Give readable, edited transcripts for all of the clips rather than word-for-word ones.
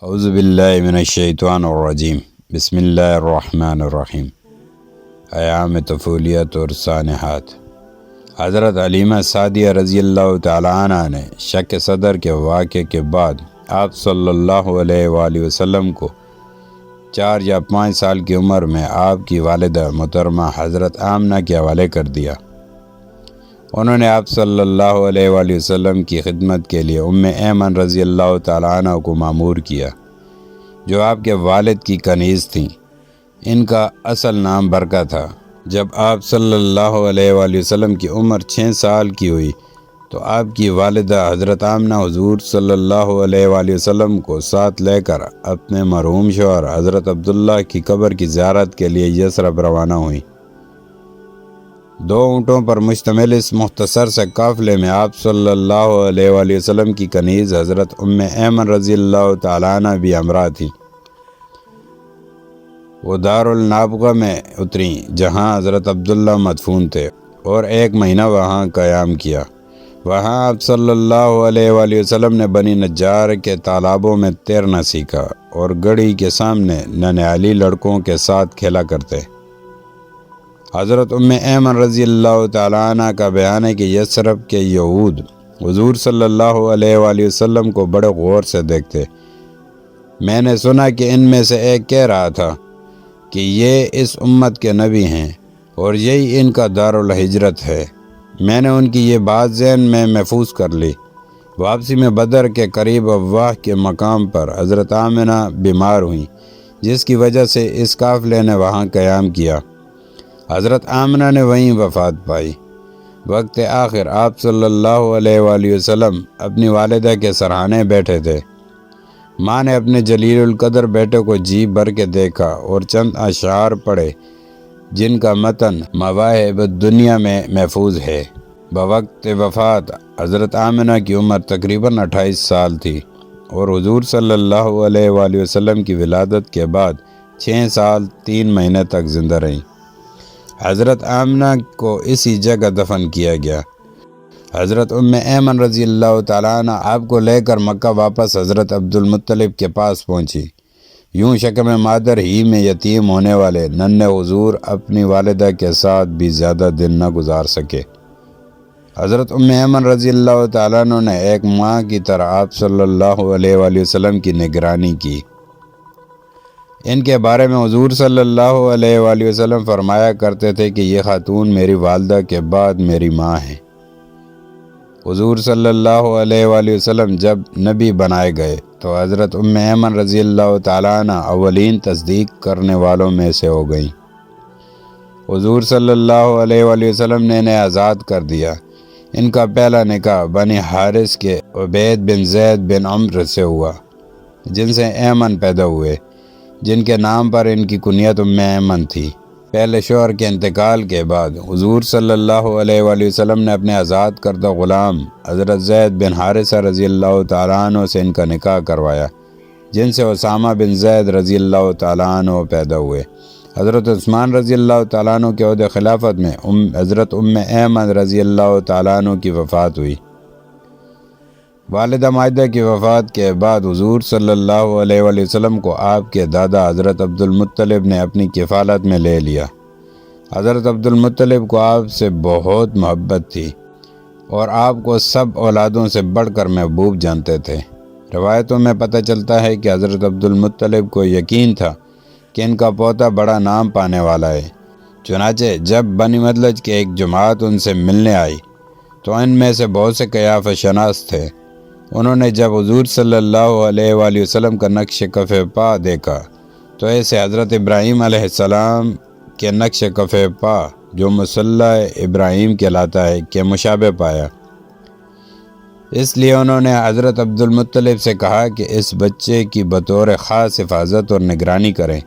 اعوذ باللہ من الشیطان الرجیم بسم اللہ الرحمن الرحیم۔ ایام طفولیت اور سانحات۔ حضرت حلیمہ سعدیہ رضی اللہ تعالیٰ عنہ نے شق صدر کے واقعے کے بعد آپ صلی اللہ علیہ وآلہ وسلم کو 4 یا 5 سال کی عمر میں آپ کی والدہ محترمہ حضرت آمنہ کے حوالے کر دیا۔ انہوں نے آپ صلی اللہ علیہ وآلہ وسلم کی خدمت کے لیے ایمن رضی اللہ تعالیٰ عنہ کو مامور کیا، جو آپ کے والد کی کنیز تھیں۔ ان کا اصل نام برکہ تھا۔ جب آپ صلی اللہ علیہ وآلہ وسلم کی عمر 6 سال کی ہوئی تو آپ کی والدہ حضرت آمنہ حضور صلی اللہ علیہ وآلہ وسلم کو ساتھ لے کر اپنے مرحوم شوہر حضرت عبداللہ کی قبر کی زیارت کے لیے یثرب روانہ ہوئیں۔ 2 اونٹوں پر مشتمل اس مختصر سے قافلے میں آپ صلی اللہ علیہ وآلہ وسلم کی کنیز حضرت ایمن رضی اللہ تعالیٰ عنہ بھی ہمراہ تھی۔ وہ دارالنابغہ میں اتریں جہاں حضرت عبداللہ مدفون تھے اور 1 مہینہ وہاں قیام کیا۔ وہاں آپ صلی اللہ علیہ وآلہ وسلم نے بنی نجار کے تالابوں میں تیرنا سیکھا اور گڑھی کے سامنے ننھیالی لڑکوں کے ساتھ کھیلا کرتے۔ حضرت ایمن رضی اللہ تعالیٰ عنہ کا بیان ہے کہ یثرب کے یہود حضور صلی اللہ علیہ وآلہ وسلم کو بڑے غور سے دیکھتے۔ میں نے سنا کہ ان میں سے ایک کہہ رہا تھا کہ یہ اس امت کے نبی ہیں اور یہی ان کا دارالحجرت ہے۔ میں نے ان کی یہ بات ذہن میں محفوظ کر لی۔ واپسی میں بدر کے قریب افواہ کے مقام پر حضرت آمنہ بیمار ہوئیں، جس کی وجہ سے اس قافلے نے وہاں قیام کیا۔ حضرت آمنہ نے وہیں وفات پائی۔ وقت آخر آپ صلی اللہ علیہ وآلہ وسلم اپنی والدہ کے سرہانے بیٹھے تھے۔ ماں نے اپنے جلیل القدر بیٹے کو جی بھر کے دیکھا اور چند اشعار پڑھے جن کا متن مواہب الدنیا میں محفوظ ہے۔ بوقت وفات حضرت آمنہ کی عمر تقریباً 28 سال تھی اور حضور صلی اللہ علیہ وآلہ وسلم کی ولادت کے بعد 6 سال 3 مہینے تک زندہ رہیں۔ حضرت آمنہ کو اسی جگہ دفن کیا گیا۔ حضرت ایمن رضی اللہ تعالیٰ عنہ آپ کو لے کر مکہ واپس حضرت عبدالمطلب کے پاس پہنچی۔ یوں شکم مادر ہی میں یتیم ہونے والے ننھے حضور اپنی والدہ کے ساتھ بھی زیادہ دن نہ گزار سکے۔ حضرت ایمن رضی اللہ تعالیٰ عنہ نے ایک ماں کی طرح آپ صلی اللہ علیہ وآلہ وسلم کی نگرانی کی۔ ان کے بارے میں حضور صلی اللہ علیہ وآلہ وسلم فرمایا کرتے تھے کہ یہ خاتون میری والدہ کے بعد میری ماں ہے۔ حضور صلی اللہ علیہ وآلہ وسلم جب نبی بنائے گئے تو حضرت ایمن رضی اللہ تعالیٰ عنہ اولین تصدیق کرنے والوں میں سے ہو گئیں۔ حضور صلی اللہ علیہ وآلہ وسلم نے انہیں آزاد کر دیا۔ ان کا پہلا نکاح بنی حارث کے عبید بن زید بن عمرو سے ہوا، جن سے ایمن پیدا ہوئے، جن کے نام پر ان کی کنیت ایمن تھی۔ پہلے شوہر کے انتقال کے بعد حضور صلی اللہ علیہ وآلہ وسلم نے اپنے آزاد کردہ غلام حضرت زید بن حارثہ رضی اللہ تعالیٰ عنہ سے ان کا نکاح کروایا، جن سے اسامہ بن زید رضی اللہ تعالیٰ عنہ پیدا ہوئے۔ حضرت عثمان رضی اللہ تعالیٰ عنہ کے عہد خلافت میں حضرت ایمن رضی اللہ تعالیٰ عنہ کی وفات ہوئی۔ والدہ مائدہ کی وفات کے بعد حضور صلی اللہ علیہ وآلہ وسلم کو آپ کے دادا حضرت عبدالمطلب نے اپنی کفالت میں لے لیا۔ حضرت عبدالمطلب کو آپ سے بہت محبت تھی اور آپ کو سب اولادوں سے بڑھ کر محبوب جانتے تھے۔ روایتوں میں پتہ چلتا ہے کہ حضرت عبدالمطلب کو یقین تھا کہ ان کا پوتا بڑا نام پانے والا ہے۔ چنانچہ جب بنی مدلج کے ایک جماعت ان سے ملنے آئی تو ان میں سے بہت سے قیافہ شناس تھے۔ انہوں نے جب حضور صلی اللہ علیہ وآلہ وسلم کا نقش کف پا دیکھا تو ایسے حضرت ابراہیم علیہ السلام کے نقش کف پا جو مصلی ابراہیم کہلاتا ہے کہ مشابہ پایا۔ اس لیے انہوں نے حضرت عبدالمطلب سے کہا کہ اس بچے کی بطور خاص حفاظت اور نگرانی کریں۔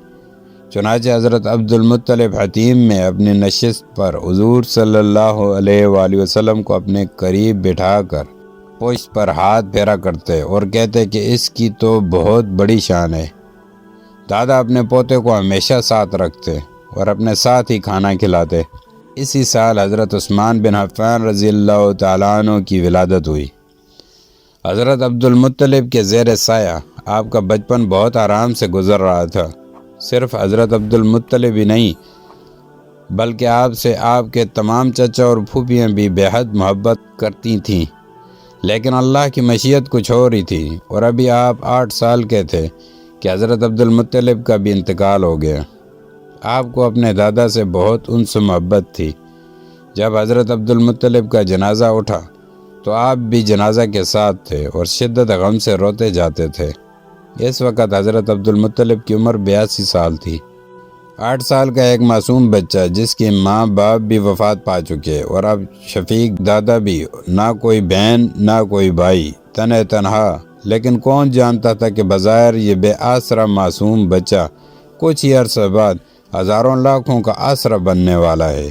چنانچہ حضرت عبدالمطلب حتیم میں اپنی نشست پر حضور صلی اللہ علیہ وآلہ وسلم کو اپنے قریب بٹھا کر پشت پر ہاتھ پھیرا کرتے اور کہتے کہ اس کی تو بہت بڑی شان ہے۔ دادا اپنے پوتے کو ہمیشہ ساتھ رکھتے اور اپنے ساتھ ہی کھانا کھلاتے۔ اسی سال حضرت عثمان بن عفان رضی اللہ تعالیٰ عنہ کی ولادت ہوئی۔ حضرت عبدالمطلب کے زیر سایہ آپ کا بچپن بہت آرام سے گزر رہا تھا۔ صرف حضرت عبدالمطلب ہی نہیں بلکہ آپ سے آپ کے تمام چچا اور پھوپھیاں بھی بے حد محبت کرتی تھیں، لیکن اللہ کی مشیت کچھ اور ہی تھی۔ اور ابھی آپ 8 سال کے تھے کہ حضرت عبدالمطلب کا بھی انتقال ہو گیا۔ آپ کو اپنے دادا سے بہت انس و محبت تھی۔ جب حضرت عبدالمطلب کا جنازہ اٹھا تو آپ بھی جنازہ کے ساتھ تھے اور شدت غم سے روتے جاتے تھے۔ اس وقت حضرت عبدالمطلب کی عمر 82 سال تھی۔ 8 سال کا ایک معصوم بچہ جس کی ماں باپ بھی وفات پا چکے اور اب شفیق دادا بھی، نہ کوئی بہن نہ کوئی بھائی، تنہا۔ لیکن کون جانتا تھا کہ بظاہر یہ بے آسرا معصوم بچہ کچھ ہی عرصہ بعد ہزاروں لاکھوں کا آسرا بننے والا ہے۔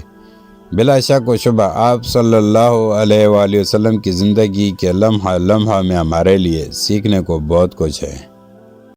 بلا شک و شبہ آپ صلی اللہ علیہ وآلہ وسلم کی زندگی کے لمحہ لمحہ میں ہمارے لیے سیکھنے کو بہت کچھ ہے۔